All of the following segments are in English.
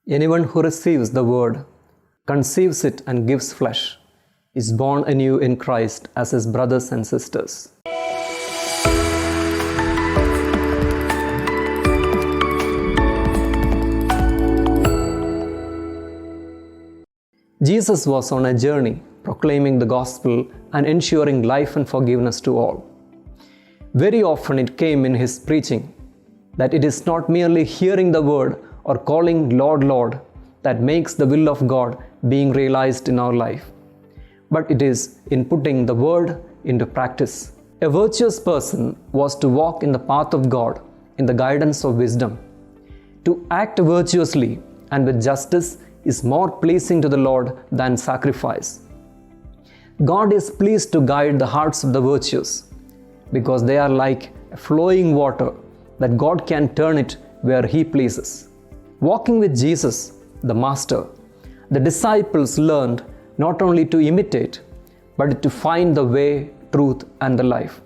Anyone who receives the word, conceives it and gives flesh, is born anew in Christ as his brothers and sisters. Jesus was on a journey proclaiming the gospel and ensuring life and forgiveness to all. Very often it came in his preaching that it is not merely hearing the word or calling Lord, Lord that makes the will of God being realized in our life, but it is in putting the word into practice. A virtuous person was to walk in the path of God in the guidance of wisdom. To act virtuously and with justice is more pleasing to the Lord than sacrifice. God is pleased to guide the hearts of the virtuous because they are like a flowing water that God can turn it where He pleases. Walking with Jesus, the Master, the disciples learned not only to imitate, but to find the way, truth, and the life.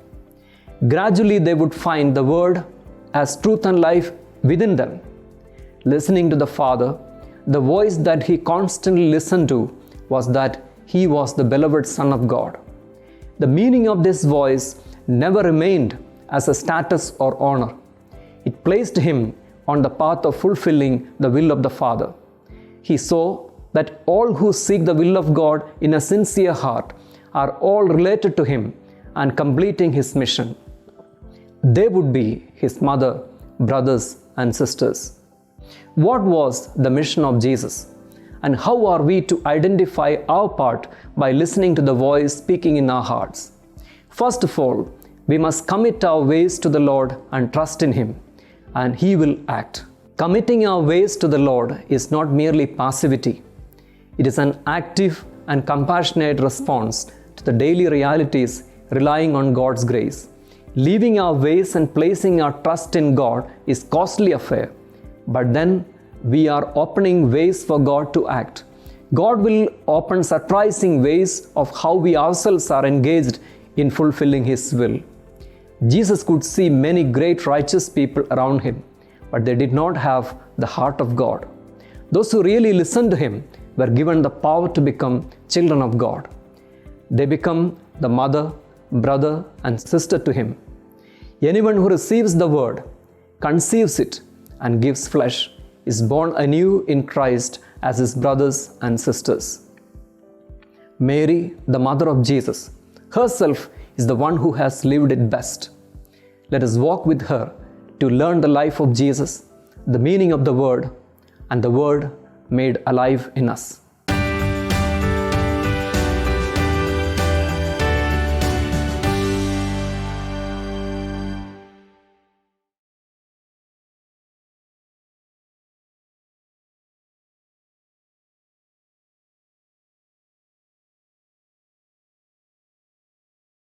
Gradually, they would find the Word as truth and life within them. Listening to the Father, the voice that he constantly listened to was that he was the beloved Son of God. The meaning of this voice never remained as a status or honor. It placed him on the path of fulfilling the will of the Father. He saw that all who seek the will of God in a sincere heart are all related to him and completing his mission. They would be his mother, brothers, and sisters. What was the mission of Jesus? And how are we to identify our part by listening to the voice speaking in our hearts? First of all, we must commit our ways to the Lord and trust in Him, and He will act. Committing our ways to the Lord is not merely passivity. It is an active and compassionate response to the daily realities relying on God's grace. Leaving our ways and placing our trust in God is a costly affair, but then we are opening ways for God to act. God will open surprising ways of how we ourselves are engaged in fulfilling His will. Jesus could see many great righteous people around Him, but they did not have the heart of God. Those who really listened to Him were given the power to become children of God. They become the mother, brother, and sister to Him. Anyone who receives the word, conceives it, and gives flesh is born anew in Christ as his brothers and sisters. Mary, the mother of Jesus, herself is the one who has lived it best. Let us walk with her to learn the life of Jesus, the meaning of the word, and the word made alive in us.